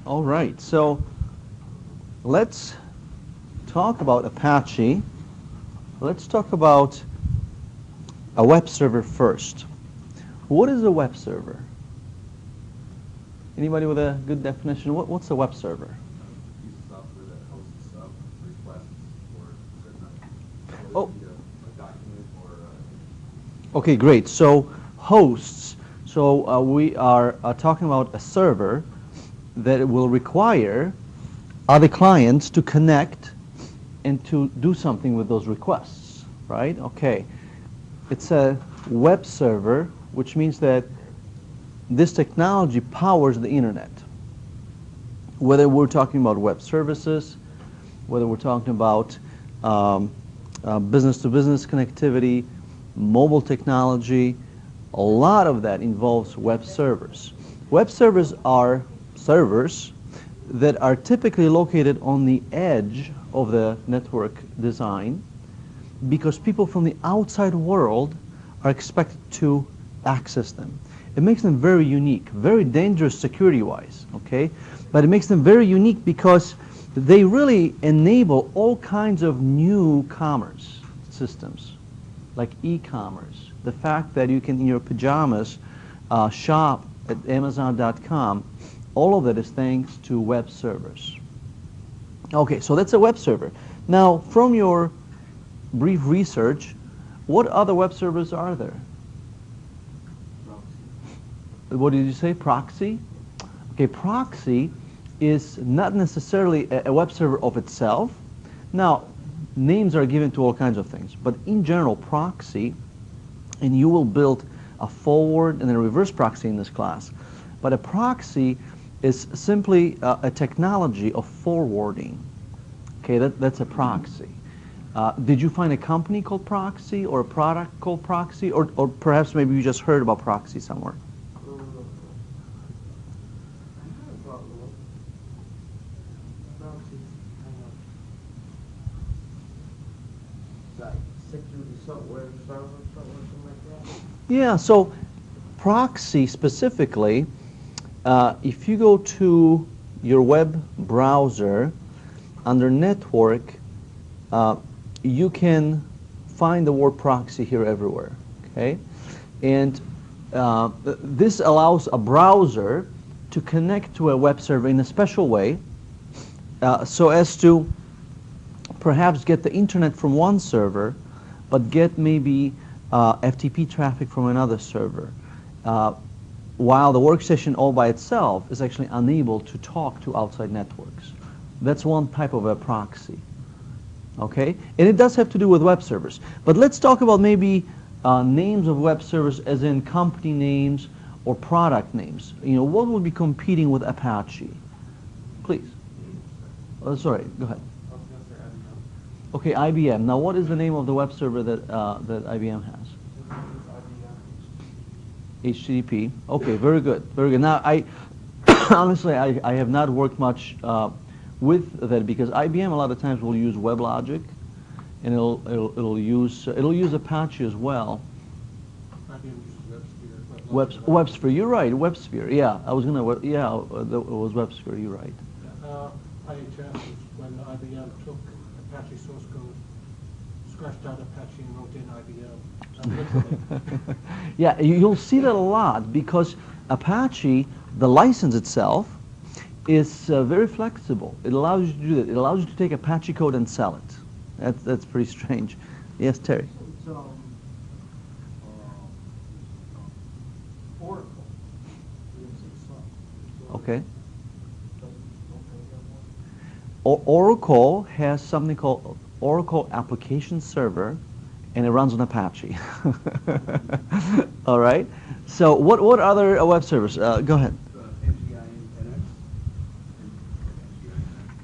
All right, so let's talk about Apache. Let's talk about a web server first. What is a web server? Anybody with a good definition? What's a web server? Piece of software that hosts up requests for certain items. So Oh, it could be a document or okay, great. So hosts. So we are talking about a server that will require other clients to connect and to do something with those requests, right? Okay. It's a web server, which means that this technology powers the internet. Whether we're talking about web services, whether we're talking about business-to-business connectivity, mobile technology, a lot of that involves web servers. Web servers are servers that are typically located on the edge of the network design because people from the outside world are expected to access them. It makes them very unique, very dangerous security-wise, okay? But it makes them very unique because they really enable all kinds of new commerce systems, like e-commerce. The fact that you can, in your pajamas, shop at Amazon.com, all of that is thanks to web servers. Okay, so that's a web server. Now, from your brief research, what other web servers are there? What did you say? Proxy? Okay, proxy is not necessarily a web server of itself. Now, names are given to all kinds of things, but in general, proxy, and you will build a forward and a reverse proxy in this class, but a proxy is simply a technology of forwarding. Okay, that's a proxy. Did you find a company called Proxy or a product called Proxy, or perhaps maybe you just heard about Proxy somewhere? Yeah, so proxy specifically, if you go to your web browser under network, you can find the word proxy here everywhere, okay? And this allows a browser to connect to a web server in a special way so as to perhaps get the internet from one server, but get maybe FTP traffic from another server, while the workstation all by itself is actually unable to talk to outside networks. That's one type of a proxy. Okay, and it does have to do with web servers. But let's talk about maybe names of web servers, as in company names or product names. You know, what would be competing with Apache? Please. Oh, sorry, go ahead. Okay, IBM. Now, what is the name of the web server that that IBM has? HTTP. Okay, very good, very good. Now, I honestly, I have not worked much with that because IBM a lot of times will use WebLogic, and it'll use Apache as well. IBM uses WebSphere. WebSphere. You're right. WebSphere. Yeah, I was gonna. Yeah, it was WebSphere. You're right. IHS was when IBM took Apache source code, scratched out Apache and wrote in IBM. Yeah, you'll see that a lot because Apache, the license itself, is very flexible. It allows you to do that. It allows you to take Apache code and sell it. That's pretty strange. Yes, Terry. It's Oracle. Okay. Oracle has something called Oracle Application Server, and it runs on Apache. All right. So what other web servers? Go ahead.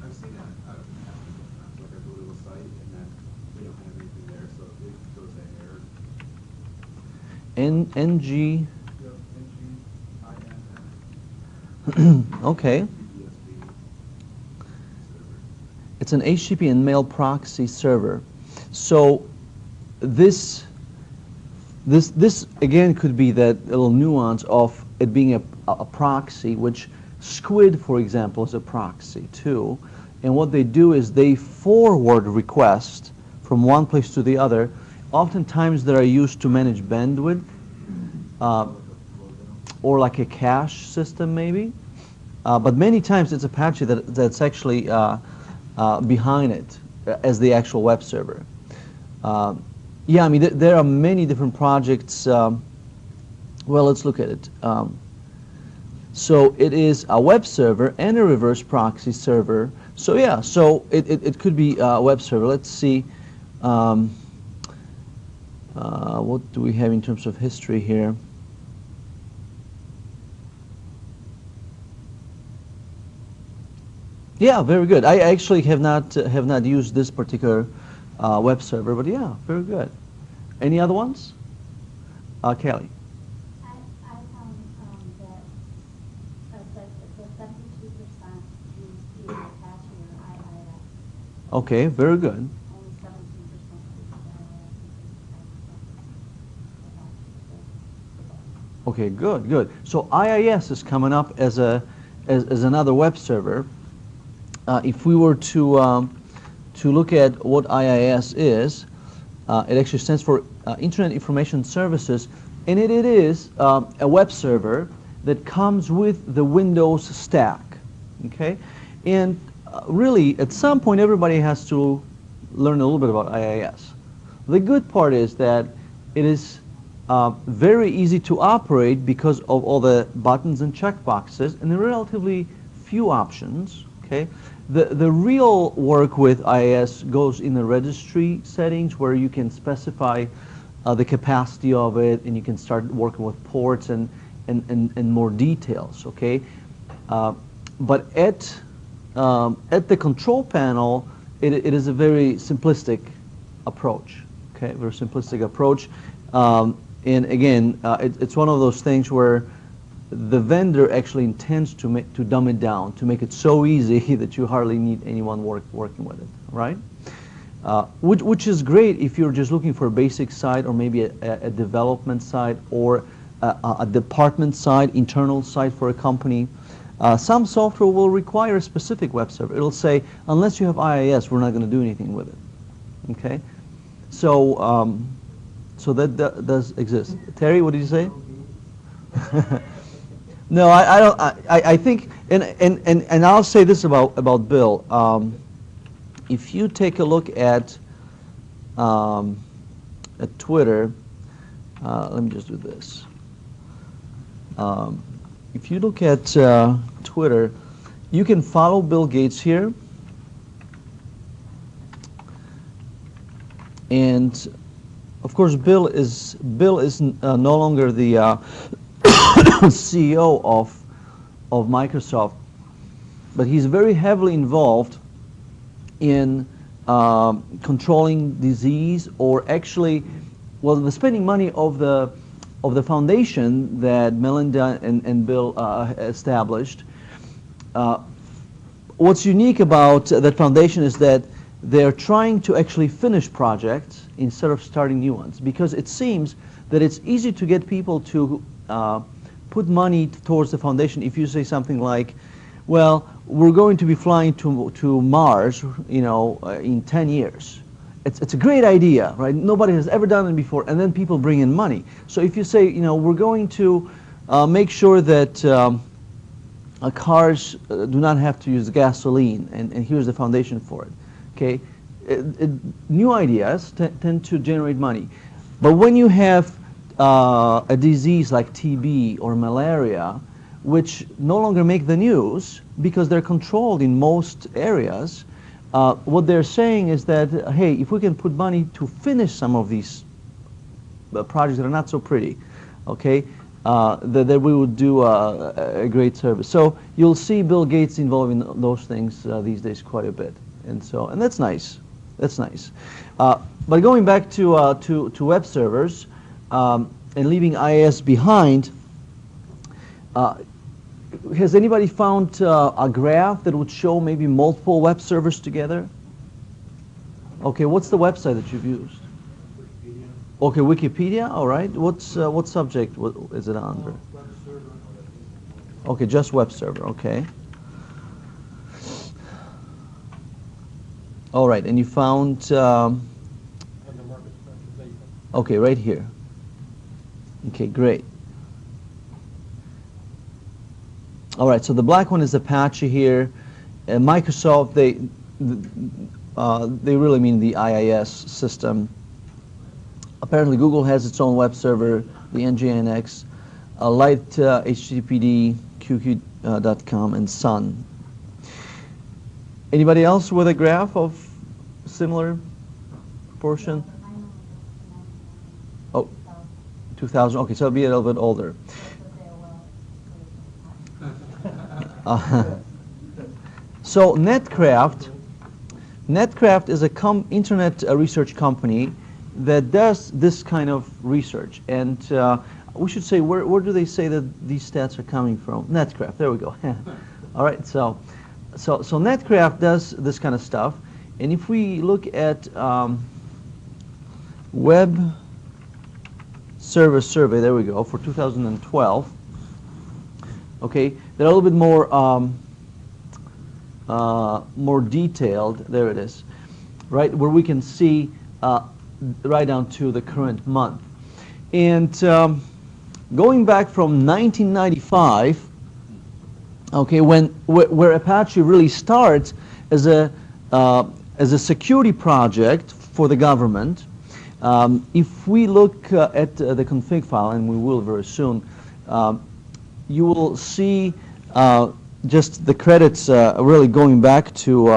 I've seen that out of Apple. Like I go to a site and then they don't have anything there, so it goes to error. NG. Okay. It's an HTTP and mail proxy server. So this again could be that little nuance of it being a proxy, which Squid, for example, is a proxy too. And what they do is they forward requests from one place to the other. Oftentimes they are used to manage bandwidth or like a cache system maybe. But many times it's Apache that's actually behind it as the actual web server. Yeah, I mean, there are many different projects. Well, let's look at it. So it is a web server and a reverse proxy server. So yeah, so it could be a web server. Let's see. What do we have in terms of history here? Yeah, very good. I actually have not used this particular web server, but yeah, very good. Any other ones? Kelly. I found that the 72% use either Apache or IIS. Okay, very good. Only 17% use IIS. Okay, good, good. So IIS is coming up as another web server. If we were to look at what IIS is, it actually stands for Internet Information Services, and it is a web server that comes with the Windows stack. Okay, and really, at some point, everybody has to learn a little bit about IIS. The good part is that it is very easy to operate because of all the buttons and checkboxes and the relatively few options. Okay. The real work with IIS goes in the registry settings where you can specify the capacity of it, and you can start working with ports and more details. Okay, but at the control panel, it is a very simplistic approach. Okay, very simplistic approach, and again, it's one of those things where the vendor actually intends to dumb it down, to make it so easy that you hardly need anyone working with it, right? Which is great if you're just looking for a basic site, or maybe a development site, or a department site, internal site for a company. Some software will require a specific web server. It'll say, unless you have IIS, we're not going to do anything with it. Okay, so so that does exist. Terry, what did you say? No, I don't. I think, and I'll say this about Bill. If you take a look at Twitter, let me just do this. If you look at Twitter, you can follow Bill Gates here, and of course, Bill is no longer the CEO of Microsoft, but he's very heavily involved in controlling disease, or actually, well, the spending money of the foundation that Melinda and Bill established. What's unique about that foundation is that they're trying to actually finish projects instead of starting new ones, because it seems that it's easy to get people to put money towards the foundation if you say something like, well, we're going to be flying to Mars, you know, in 10 years. It's a great idea, right? Nobody has ever done it before, and then people bring in money. So if you say, you know, we're going to make sure that cars do not have to use gasoline, and here's the foundation for it, okay? New ideas tend to generate money. But when you have a disease like TB or malaria, which no longer make the news because they're controlled in most areas, what they're saying is that, hey, if we can put money to finish some of these projects that are not so pretty, okay, that we would do a great service. So you'll see Bill Gates involved in those things these days quite a bit, and that's nice. That's nice. But going back to web servers and leaving IIS behind, has anybody found a graph that would show maybe multiple web servers together? Okay, what's the website that you've used? Wikipedia. Okay, Wikipedia. All right. What subject is it under? Web server. Okay, just web server, okay. All right, and you found, And the market specialization. okay, right here. Okay, great. All right, so the black one is Apache here. And Microsoft, they really mean the IIS system. Apparently, Google has its own web server, the NGINX, Light HTTPD, QQ.com, and Sun. Anybody else with a graph of similar portion? Oh, 2000. Okay, so it'll be a little bit older. So NetCraft is a internet research company that does this kind of research, and we should say where do they say that these stats are coming from? NetCraft. There we go. All right. So NetCraft does this kind of stuff, and if we look at web server survey, there we go, for 2012. Okay, they're a little bit more detailed. There it is, right, where we can see right down to the current month. And going back from 1995, okay, where Apache really starts as a security project for the government. If we look at the config file, and we will very soon, you will see just the credits really going back to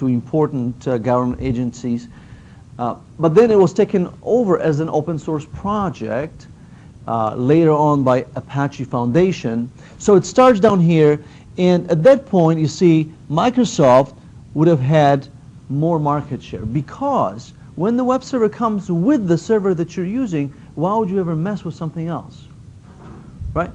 important government agencies. But then it was taken over as an open source project later on by Apache Foundation. So it starts down here, and at that point, you see, Microsoft would have had more market share, because when the web server comes with the server that you're using, why would you ever mess with something else? Right?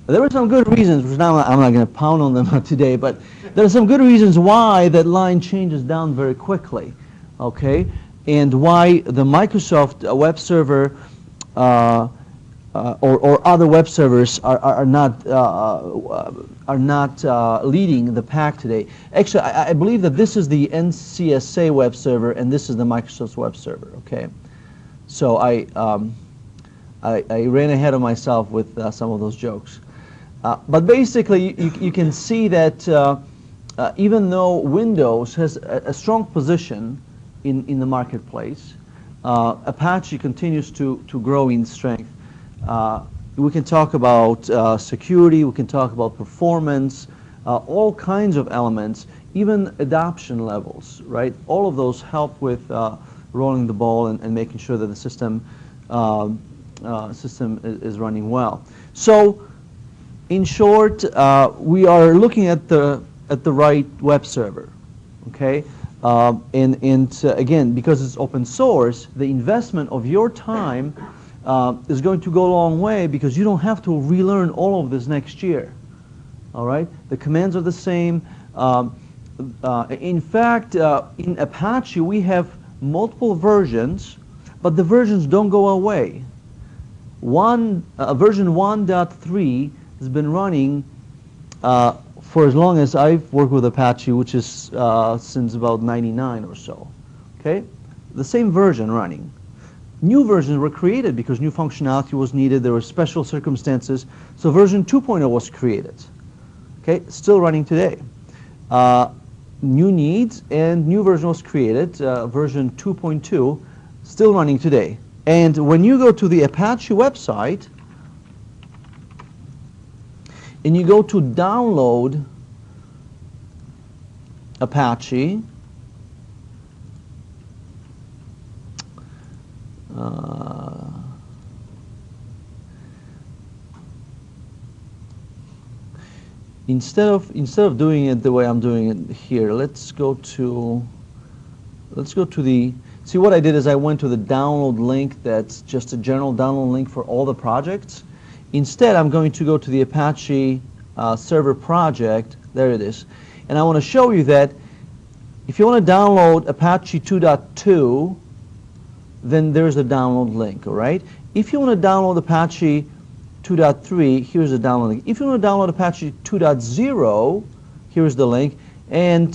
There are some good reasons, which now I'm not going to pound on them today, but there are some good reasons why that line changes down very quickly, okay? And why the Microsoft web server or other web servers are not leading the pack today. Actually, I believe that this is the NCSA web server and this is the Microsoft web server, okay? So I ran ahead of myself with some of those jokes. But basically, you can see that even though Windows has a strong position in the marketplace, Apache continues to grow in strength. We can talk about security, we can talk about performance, all kinds of elements, even adoption levels, right? All of those help with rolling the ball and making sure that the system is running well. So, in short, we are looking at the right web server, okay? Again, because it's open source, the investment of your time is going to go a long way, because you don't have to relearn all of this next year. All right? The commands are the same. In fact, in Apache, we have multiple versions, but the versions don't go away. Version 1.3 has been running for as long as I've worked with Apache, which is since about '99 or so. Okay? The same version running. New versions were created because new functionality was needed. There were special circumstances. So version 2.0 was created. Okay, still running today. New needs and new version was created. Version 2.2 still running today. And when you go to the Apache website and you go to download Apache, instead of doing it the way I'm doing it here, let's go to the, see what I did is I went to the download link that's just a general download link for all the projects. Instead, I'm going to go to the Apache server project. There it is. And I want to show you that if you want to download Apache 2.2, then there's a download link, all right? If you want to download Apache 2.3, here's the download link. If you want to download Apache 2.0, here's the link. And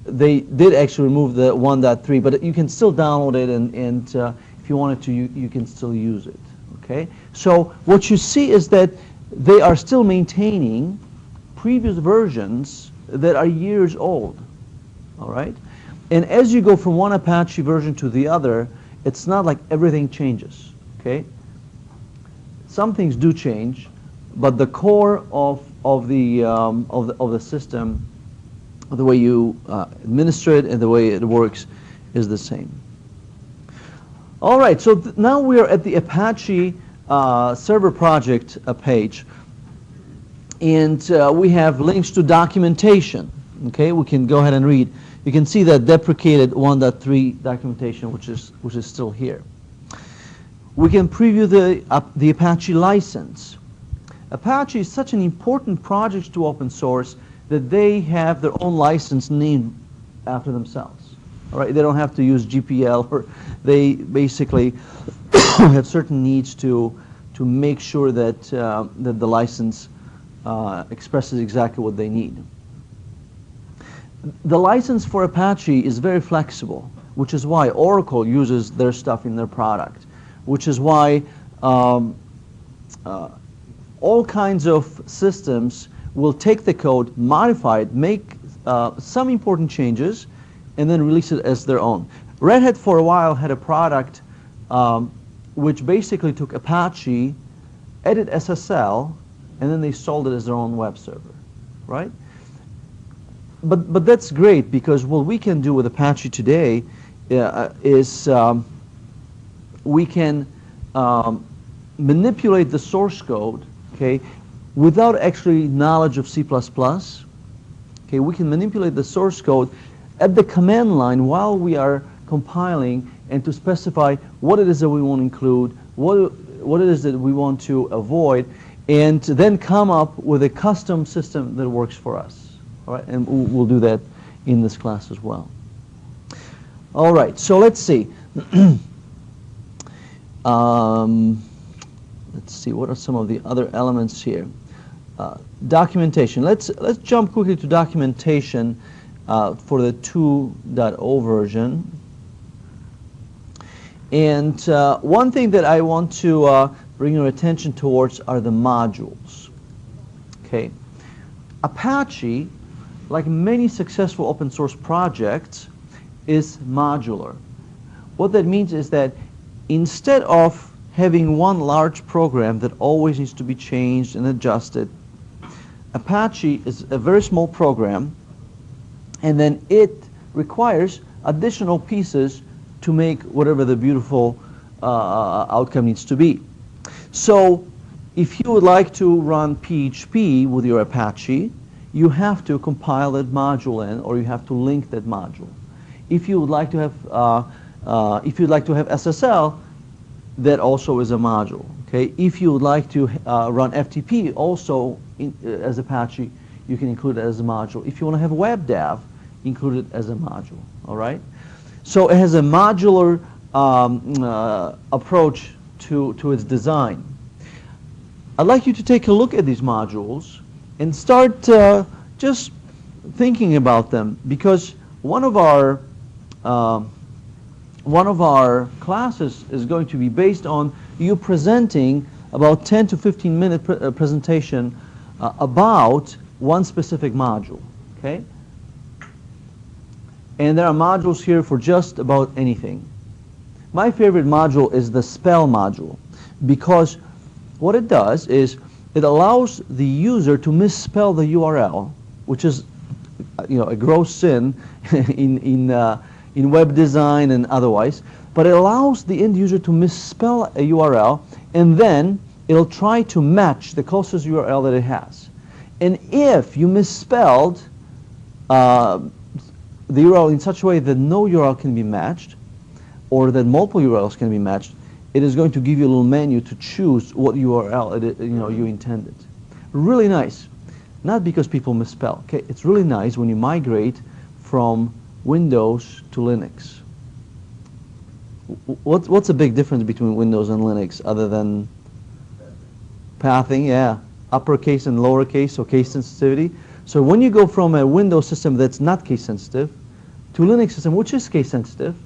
they did actually remove the 1.3, but you can still download it, and if you wanted to, you can still use it. Okay? So what you see is that they are still maintaining previous versions that are years old. All right? And as you go from one Apache version to the other, it's not like everything changes. Okay? Some things do change, but the core of the system, the way you administer it and the way it works, is the same. All right, so now we are at the Apache server project page, and we have links to documentation. Okay, we can go ahead and read. You can see that deprecated 1.3 documentation, which is still here. We can preview the Apache license. Apache is such an important project to open source that they have their own license named after themselves. All right, they don't have to use GPL, or they basically have certain needs to make sure that that the license expresses exactly what they need. The license for Apache is very flexible, which is why Oracle uses their stuff in their product, which is why all kinds of systems will take the code, modify it, make some important changes, and then release it as their own. Red Hat for a while had a product which basically took Apache, added SSL, and then they sold it as their own web server, right? But that's great, because what we can do with Apache today is we can manipulate the source code, okay, without actually knowledge of C++. Okay, we can manipulate the source code at the command line while we are compiling, and to specify what it is that we want to include, what it is that we want to avoid, and to then come up with a custom system that works for us. All right, and we'll do that in this class as well. All right, so let's see. Let's see, what are some of the other elements here? Documentation. Let's jump quickly to documentation for the 2.0 version. And one thing that I want to bring your attention towards are the modules. Okay, Apache, like many successful open source projects, is modular. What that means is that instead of having one large program that always needs to be changed and adjusted, Apache is a very small program, and then it requires additional pieces to make whatever the beautiful outcome needs to be. So if you would like to run PHP with your Apache, you have to compile that module in, or you have to link that module. If you would like to have SSL, that also is a module. Okay. If you would like to run FTP also as Apache, you can include it as a module. If you want to have WebDAV, include it as a module. All right. So it has a modular approach to its design. I'd like you to take a look at these modules and start just thinking about them, because one of our classes is going to be based on you presenting about 10 to 15 minute presentation about one specific module. Okay, and there are modules here for just about anything. My favorite module is the spell module, because what it does is it allows the user to misspell the URL, which is, you know, a gross sin in web design and otherwise. But it allows the end user to misspell a URL, and then it'll try to match the closest URL that it has. And if you misspelled the URL in such a way that no URL can be matched, or that multiple URLs can be matched, it is going to give you a little menu to choose what URL you intended. Really nice. Not because people misspell. Okay, it's really nice when you migrate from Windows to Linux. What's the big difference between Windows and Linux, other than pathing, yeah. Uppercase and lowercase, so case sensitivity. So when you go from a Windows system that's not case sensitive to a Linux system which is case sensitive,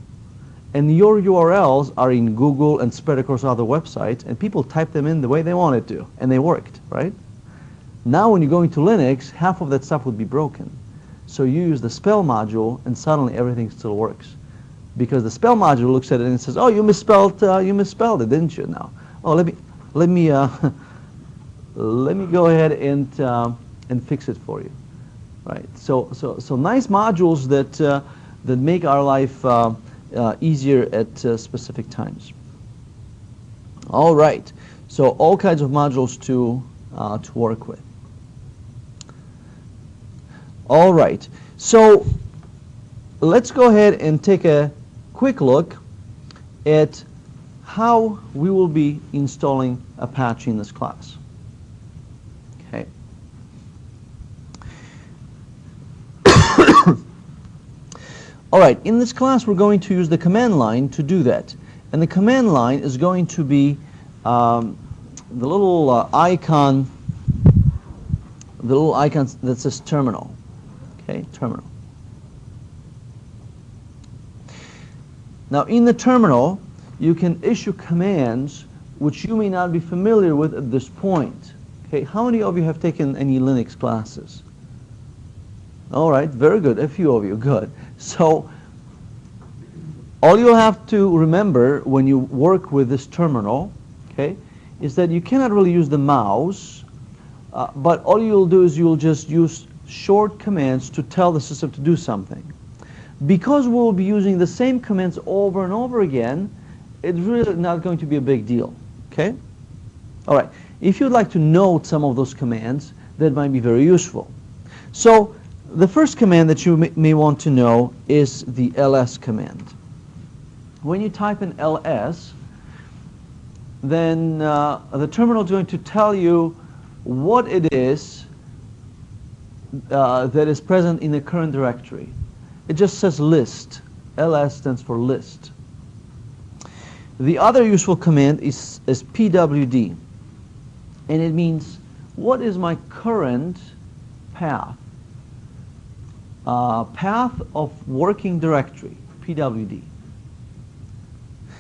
and your URLs are in Google and spread across other websites, and people type them in the way they wanted to, and they worked, right? Now when you go into Linux, half of that stuff would be broken. So you use the spell module, and suddenly everything still works. Because the spell module looks at it and says, oh, you misspelled it, didn't you? Now, oh, let me go ahead and fix it for you, right? So nice modules that make our life easier at specific times. All right, so all kinds of modules to work with. All right, so let's go ahead and take a quick look at how we will be installing Apache in this class. Okay. All right, in this class we're going to use the command line to do that. And the command line is going to be the little icon that says terminal. Okay, terminal. Now in the terminal, you can issue commands which you may not be familiar with at this point. Okay, how many of you have taken any Linux classes? All right, very good, a few of you, good. So all you'll have to remember when you work with this terminal, okay, is that you cannot really use the mouse, but all you'll do is you'll just use short commands to tell the system to do something. Because we'll be using the same commands over and over again, it's really not going to be a big deal, okay? All right, if you'd like to note some of those commands, that might be very useful. So the first command that you may want to know is the ls command. When you type in ls, then the terminal is going to tell you what it is that is present in the current directory. It just says list. ls stands for list. The other useful command is pwd, and it means what is my current path? Path of working directory, pwd.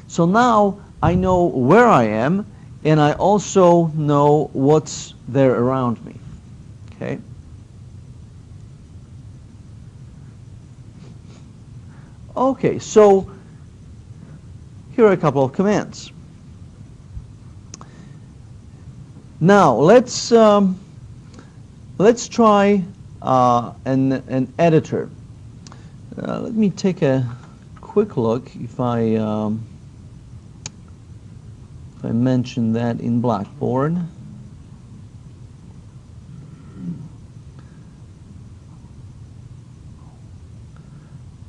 So now I know where I am, and I also know what's there around me. Okay. Okay, so here are a couple of commands. Now let's try an editor. Let me take a quick look if I mention that in Blackboard.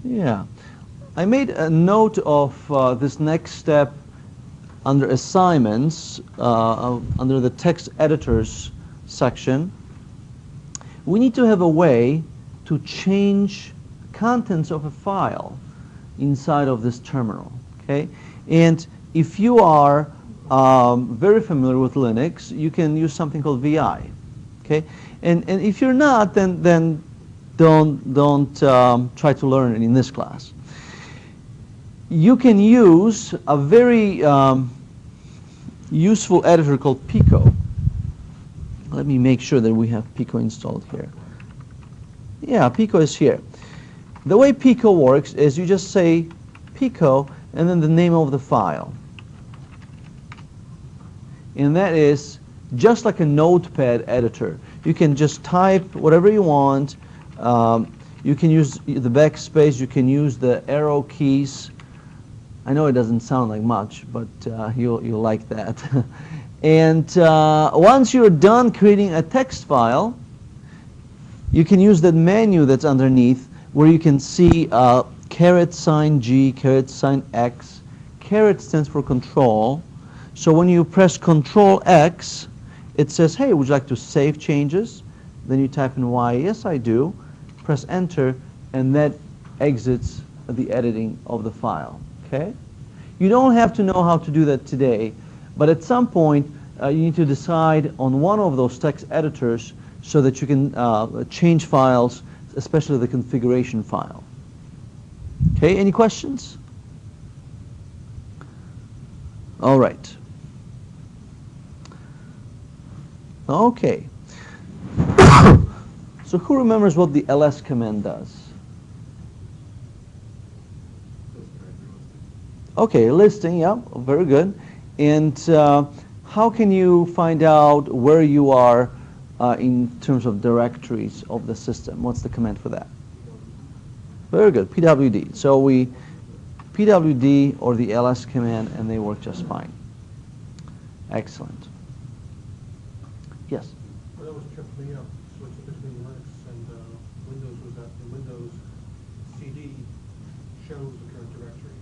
Yeah. I made a note of this next step under assignments, under the text editors section. We need to have a way to change contents of a file inside of this terminal, okay? And if you are very familiar with Linux, you can use something called VI, okay? And if you're not, then don't try to learn it in this class. You can use a very useful editor called Pico. Let me make sure that we have Pico installed here. Yeah, Pico is here. The way Pico works is you just say Pico and then the name of the file. And that is just like a notepad editor. You can just type whatever you want. You can use the backspace. You can use the arrow keys. I know it doesn't sound like much, but you'll like that. And once you're done creating a text file, you can use that menu that's underneath where you can see $G, $X. Caret stands for control. So when you press Control X, it says, hey, would you like to save changes? Then you type in Y, yes I do. Press Enter, and that exits the editing of the file. Okay? You don't have to know how to do that today, but at some point you need to decide on one of those text editors so that you can change files, especially the configuration file. Okay, any questions? All right. Okay. So who remembers what the ls command does? Okay, listing, yeah, very good. And how can you find out where you are in terms of directories of the system? What's the command for that? Very good, pwd. So we pwd or the ls command, and they work just fine. Excellent. Yes? What always tripped me up, switching between Linux and Windows, was that the Windows CD shows the current directory.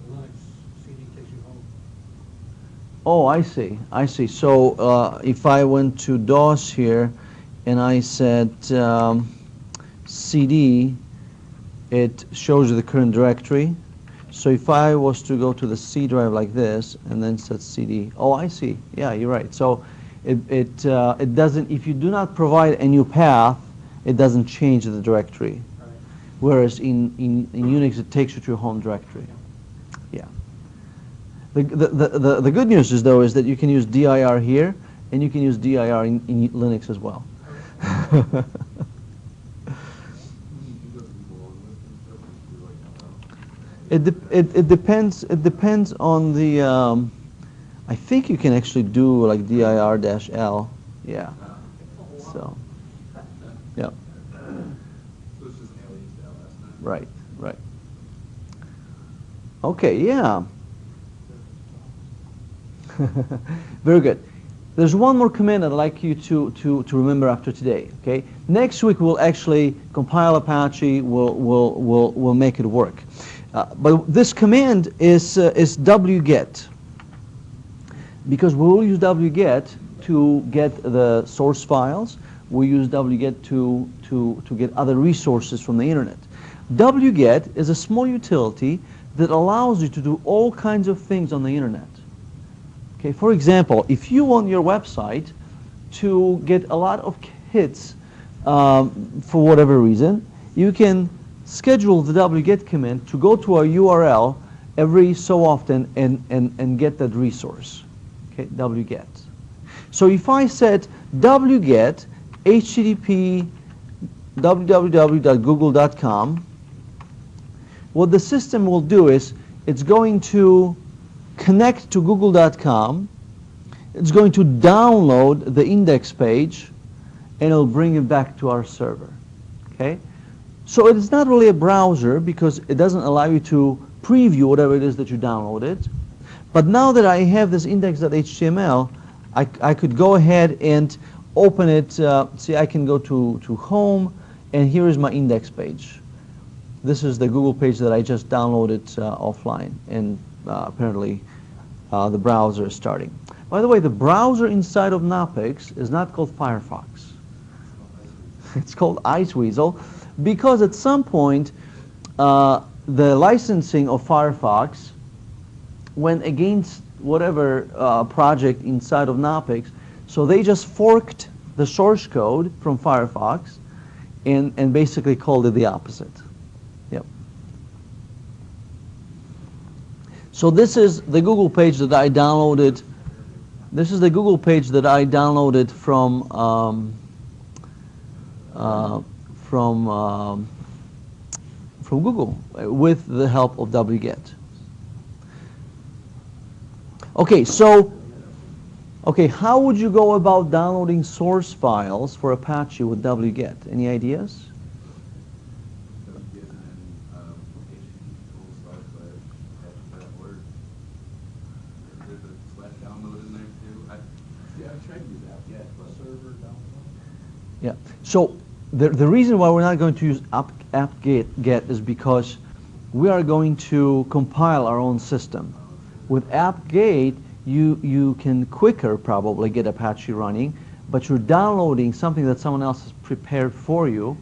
The Linux CD takes you home. Oh, I see. I see. So if I went to DOS here and I said CD, it shows you the current directory. So if I was to go to the C drive like this and then set CD, oh, I see. Yeah, you're right. So it doesn't, if you do not provide a new path, it doesn't change the directory. Right. Whereas in Unix, it takes you to your home directory. Yeah. The good news is, though, is that you can use dir here, and you can use dir in Linux as well. It depends on the. I think you can actually do like dir-l. Yeah. So. Yeah. So it's just alias to ls now? Right. Right. Okay. Yeah. Very good. There's one more command I'd like you to remember after today. Okay. Next week we'll actually compile Apache. We'll make it work. But this command is WGET, because we will use WGET to get the source files. We use WGET to get other resources from the internet. WGET is a small utility that allows you to do all kinds of things on the internet. Okay, for example, if you want your website to get a lot of hits for whatever reason, you can schedule the WGET command to go to a URL every so often and get that resource. Okay, WGET. So if I said WGET http www.google.com, what the system will do is it's going to connect to google.com, it's going to download the index page, and it'll bring it back to our server. Okay? So it's not really a browser because it doesn't allow you to preview whatever it is that you downloaded. But now that I have this index.html, I could go ahead and open it. See, I can go to home, and here is my index page. This is the Google page that I just downloaded offline, and apparently the browser is starting. By the way, the browser inside of Knoppix is not called Firefox. It's called Iceweasel, because at some point the licensing of Firefox went against whatever project inside of Knoppix, so they just forked the source code from Firefox and basically called it the opposite. Yep. So this is the Google page that I downloaded. This is the Google page that I downloaded from Google with the help of WGET. Okay, so how would you go about downloading source files for Apache with WGET? Any ideas? Yeah. So the reason why we're not going to use apt-get is because we are going to compile our own system. With apt-get, you can quicker probably get Apache running, but you're downloading something that someone else has prepared for you,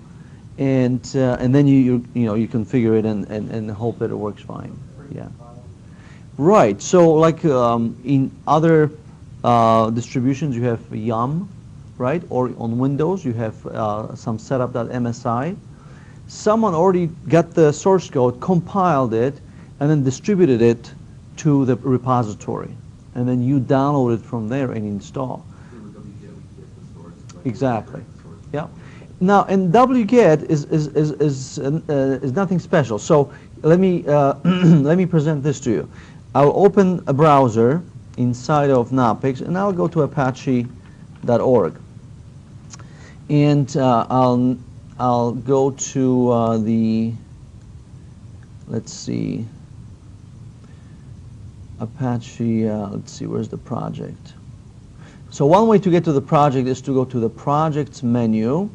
and then you configure it and hope that it works fine. Yeah. Right. So like in other distributions, you have yum, right? Or on Windows, you have some setup.msi. Someone already got the source code, compiled it, and then distributed it to the repository. And then you download it from there and install. Exactly. Yeah. Now, and WGET is nothing special. So let me let me present this to you. I'll open a browser inside of Knoppix, and I'll go to Apache.org, and I'll go to the, let's see, Apache. Let's see, where's the project? So one way to get to the project is to go to the projects menu,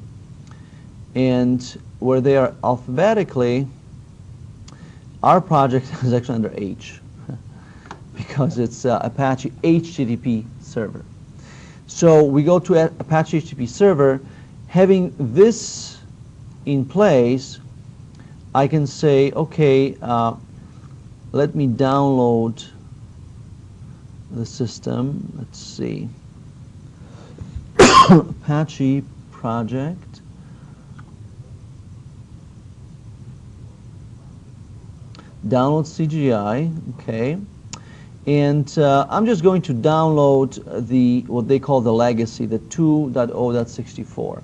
and where they are alphabetically, our project is actually under H because it's Apache HTTP server. So we go to Apache HTTP server. Having this in place, I can say, okay, let me download the system. Let's see. Apache project. Download CGI, okay. And I'm just going to download the, what they call the legacy, the 2.0.64.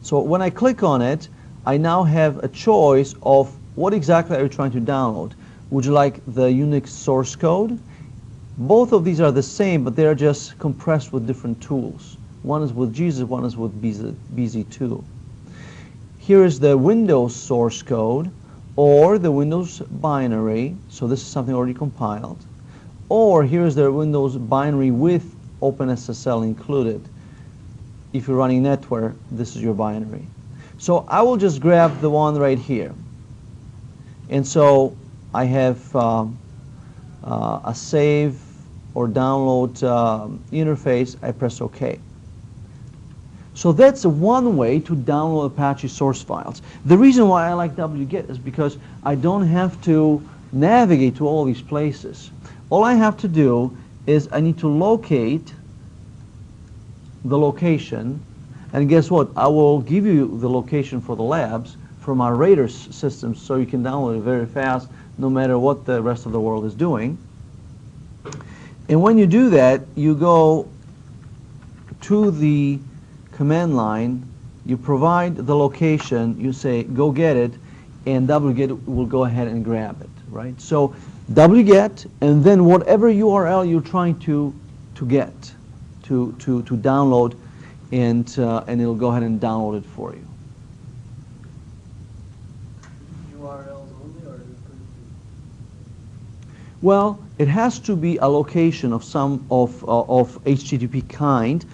So when I click on it, I now have a choice of what exactly are you trying to download. Would you like the Unix source code? Both of these are the same, but they're just compressed with different tools. One is with Jesus, one is with BZ2. Here is the Windows source code, or the Windows binary, so this is something already compiled, or here is the Windows binary with OpenSSL included. If you're running NetWare, this is your binary. So I will just grab the one right here. And so I have a save or download interface. I press OK. So that's one way to download Apache source files. The reason why I like WGET is because I don't have to navigate to all these places. All I have to do is I need to locate the location, and guess what? I will give you the location for the labs from our Radar system, so you can download it very fast no matter what the rest of the world is doing. And when you do that, you go to the command line, you provide the location, you say go get it, and WGET will go ahead and grab it, right? So WGET, and then whatever URL you're trying to get, to download, and it'll go ahead and download it for you. URLs only, or is it good? Well, it has to be a location of some of HTTP kind.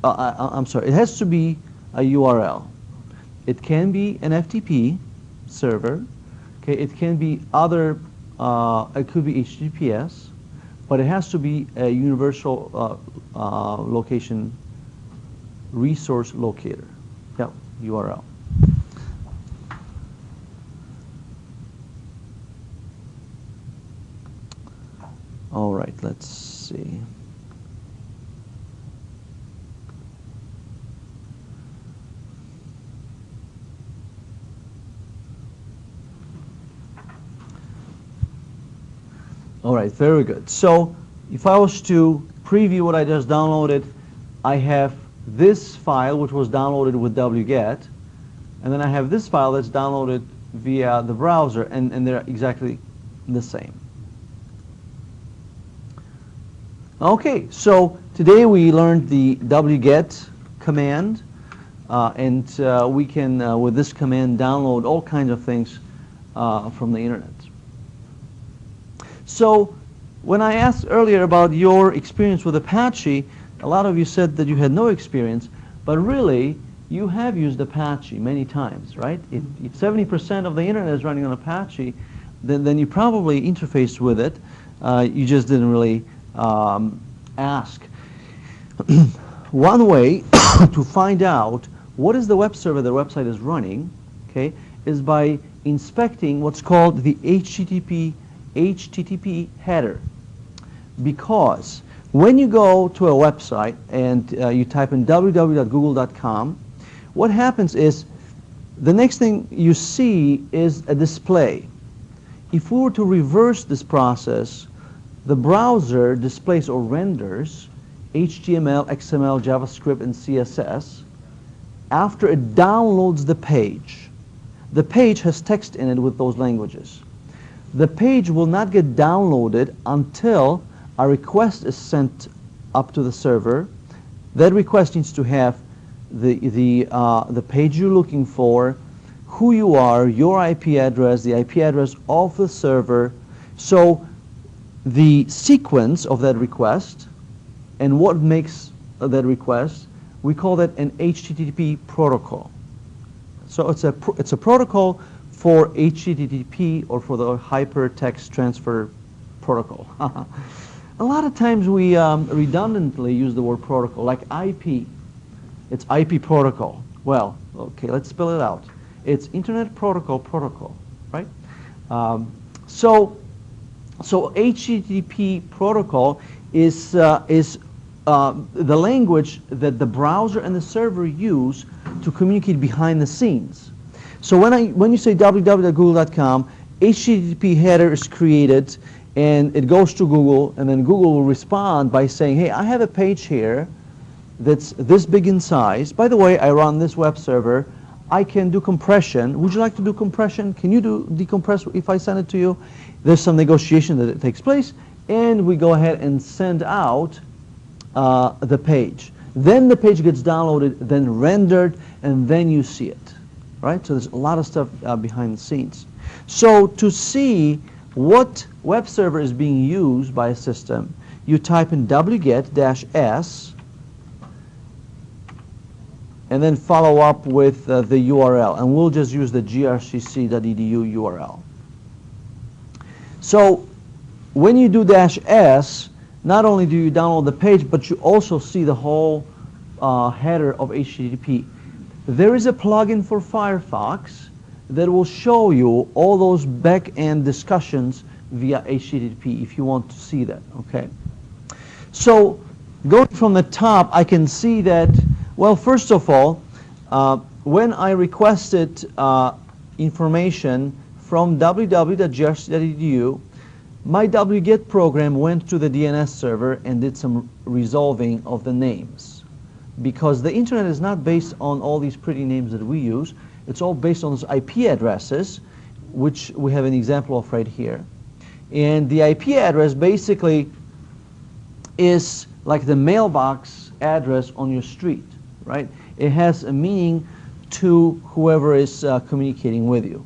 I'm sorry, it has to be a URL. It can be an FTP server. Okay, it can be other. It could be HTTPS, but it has to be a universal location resource locator. Yeah, URL. All right, let's see. All right, very good. So if I was to preview what I just downloaded, I have this file which was downloaded with WGET, and then I have this file that's downloaded via the browser, and they're exactly the same. Okay, so today we learned the WGET command, and we can, with this command, download all kinds of things from the internet. So when I asked earlier about your experience with Apache, a lot of you said that you had no experience, but really you have used Apache many times, right? If 70% of the internet is running on Apache, then you probably interfaced with it. You just didn't really ask. One way to find out what is the web server the website is running, okay, is by inspecting what's called the HTTP header, because when you go to a website and you type in www.google.com, what happens is the next thing you see is a display. If we were to reverse this process, the browser displays or renders HTML, XML, JavaScript, and CSS after it downloads the page. The page has text in it with those languages. The page will not get downloaded until a request is sent up to the server. That request needs to have the page you're looking for, who you are, your IP address, the IP address of the server. So the sequence of that request and what makes that request, we call that an HTTP protocol. So it's a protocol for HTTP, or for the hypertext transfer protocol. A lot of times we redundantly use the word protocol, like IP. It's IP protocol. Well, okay, let's spell it out. It's Internet Protocol, right? So HTTP protocol is the language that the browser and the server use to communicate behind the scenes. So when you say www.google.com, HTTP header is created and it goes to Google, and then Google will respond by saying, hey, I have a page here that's this big in size. By the way, I run this web server. I can do compression. Would you like to do compression? Can you do decompress if I send it to you? There's some negotiation that takes place, and we go ahead and send out the page. Then the page gets downloaded, then rendered, and then you see it, right? So there's a lot of stuff behind the scenes. So to see what web server is being used by a system, you type in wget-s, and then follow up with the URL, and we'll just use the grcc.edu URL. So when you do -s, not only do you download the page, but you also see the whole header of HTTP. There is a plugin for Firefox that will show you all those back-end discussions via HTTP if you want to see that, okay? So going from the top, I can see that, well, first of all, when I requested information from www.grcc.edu, my WGET program went to the DNS server and did some resolving of the names. Because the internet is not based on all these pretty names that we use. It's all based on those IP addresses, which we have an example of right here. And the IP address basically is like the mailbox address on your street, right? It has a meaning to whoever is communicating with you.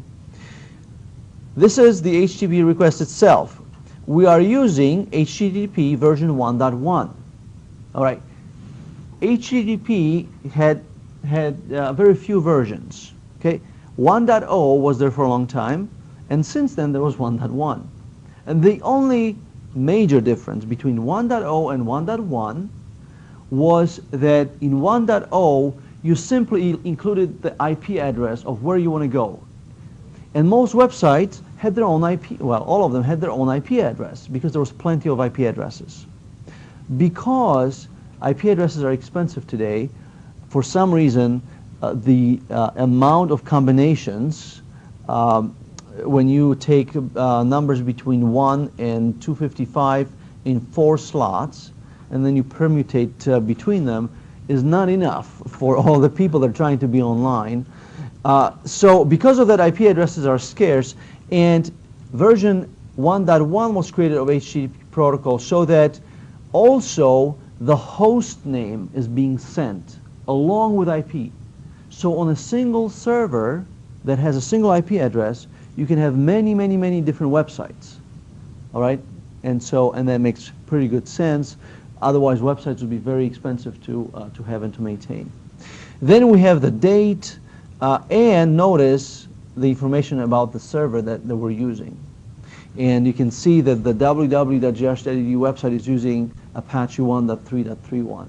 This is the HTTP request itself. We are using HTTP version 1.1. All right. HTTP had very few versions. Okay, 1.0 was there for a long time, and since then there was 1.1. And the only major difference between 1.0 and 1.1 was that in 1.0 you simply included the IP address of where you want to go. And most websites had their own IP, well, all of them had their own IP address because there was plenty of IP addresses. Because IP addresses are expensive today, for some reason, the amount of combinations, when you take numbers between 1 and 255 in 4 slots, and then you permutate between them, is not enough for all the people that are trying to be online. So because of that, IP addresses are scarce, and version 1.1 was created of HTTP protocol so that also the host name is being sent along with IP. So on a single server that has a single IP address, you can have many, many, many different websites. All right? And that makes pretty good sense. Otherwise, websites would be very expensive to have and to maintain. Then we have the date, and notice the information about the server that we're using. And you can see that the www.grcc.edu website is using Apache 1.3.31. All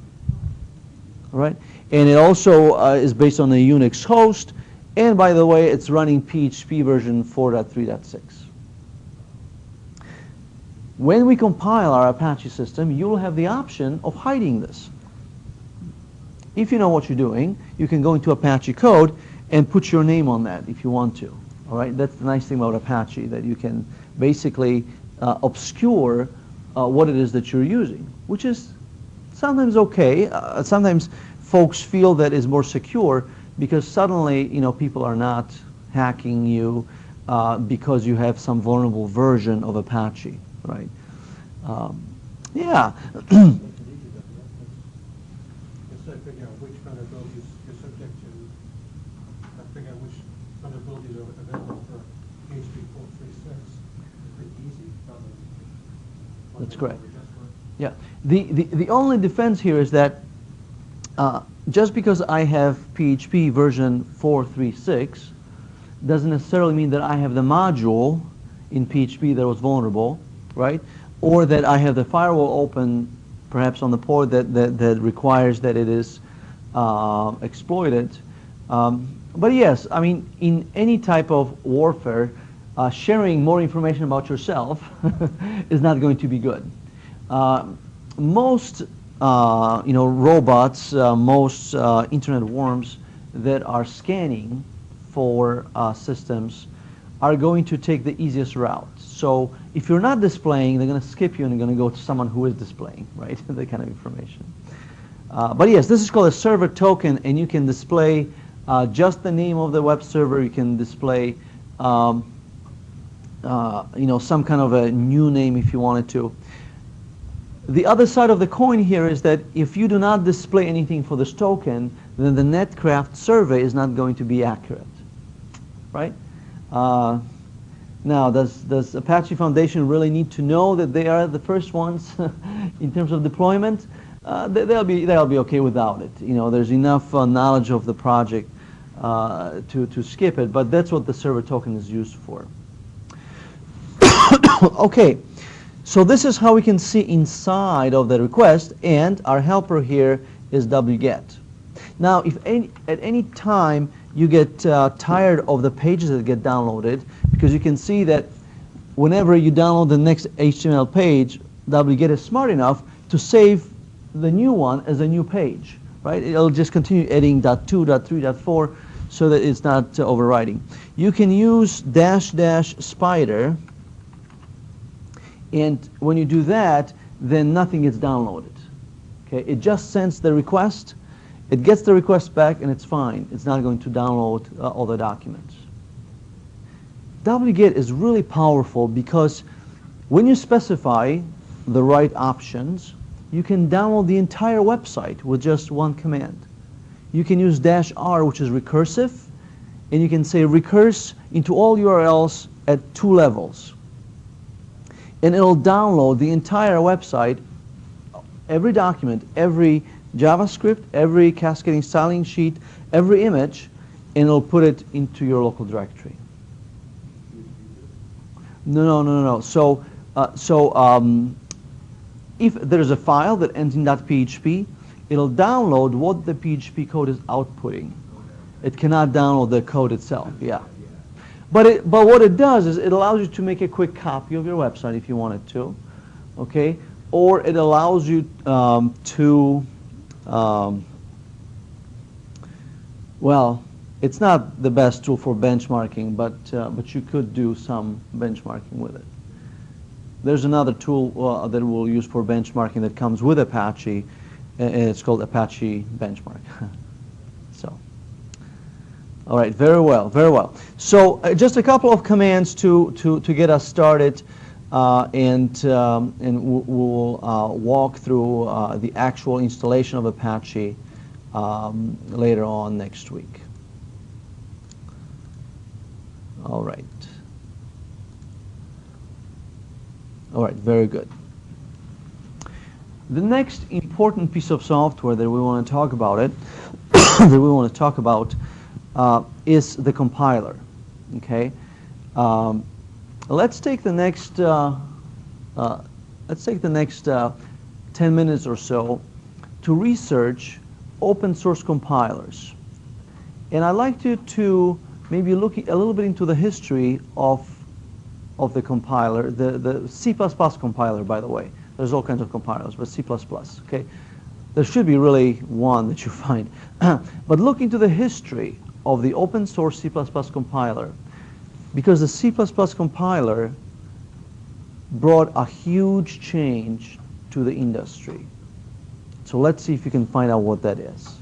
right? And it also is based on a Unix host. And by the way, it's running PHP version 4.3.6. When we compile our Apache system, you'll have the option of hiding this. If you know what you're doing, you can go into Apache code and put your name on that if you want to. All right, that's the nice thing about Apache, that you can basically obscure what it is that you're using, which is sometimes okay. Sometimes folks feel that is more secure because suddenly, people are not hacking you because you have some vulnerable version of Apache, right? Yeah. Instead of figuring out which vulnerabilities you're subject to, figure out which vulnerabilities are available for PHP 436. It's pretty easy. That's correct. Yeah. The only defense here is that just because I have PHP version 436 doesn't necessarily mean that I have the module in PHP that was vulnerable, right? Or that I have the firewall open perhaps on the port that requires that it is exploited. But yes, I mean, in any type of warfare, sharing more information about yourself is not going to be good. Most robots, most internet worms that are scanning for systems are going to take the easiest route. So if you're not displaying, they're going to skip you and they're going to go to someone who is displaying, right? That kind of information. But yes, this is called a server token, and you can display just the name of the web server. You can display some kind of a new name if you wanted to. The other side of the coin here is that if you do not display anything for this token, then the NetCraft survey is not going to be accurate, right? Now, does Apache Foundation really need to know that they are the first ones in terms of deployment? They'll be okay without it. There's enough knowledge of the project to skip it, but that's what the server token is used for. Okay. So this is how we can see inside of the request, and our helper here is WGET. Now, if at any time you get tired of the pages that get downloaded, because you can see that whenever you download the next HTML page, WGET is smart enough to save the new one as a new page, right? It'll just continue adding .2, .3, .4 so that it's not overwriting. You can use -- spider. And when you do that, then nothing gets downloaded. Okay, it just sends the request, it gets the request back, and it's fine. It's not going to download all the documents. WGET is really powerful because when you specify the right options, you can download the entire website with just one command. You can use -R, which is recursive, and you can say recurse into all URLs at 2 levels. And it'll download the entire website, every document, every JavaScript, every cascading styling sheet, every image, and it'll put it into your local directory. No. So if there's a file that ends in .php, it'll download what the PHP code is outputting. It cannot download the code itself. Yeah. But what it does is it allows you to make a quick copy of your website if you wanted to, okay? Or it allows you well, it's not the best tool for benchmarking, but you could do some benchmarking with it. There's another tool that we'll use for benchmarking that comes with Apache, and it's called Apache Benchmark. All right, very well, very well. So just a couple of commands to get us started, and we'll walk through the actual installation of Apache later on next week. All right. All right, very good. The next important piece of software that we want to talk about is the compiler. Okay, let's take the next 10 minutes or so to research open source compilers, and I'd like you to maybe look a little bit into the history of of the compiler, the C++ compiler, by the way. There's all kinds of compilers, but C++, okay? There should be really one that you find. But look into the history of the open source C++ compiler, because the C++ compiler brought a huge change to the industry. So let's see if you can find out what that is.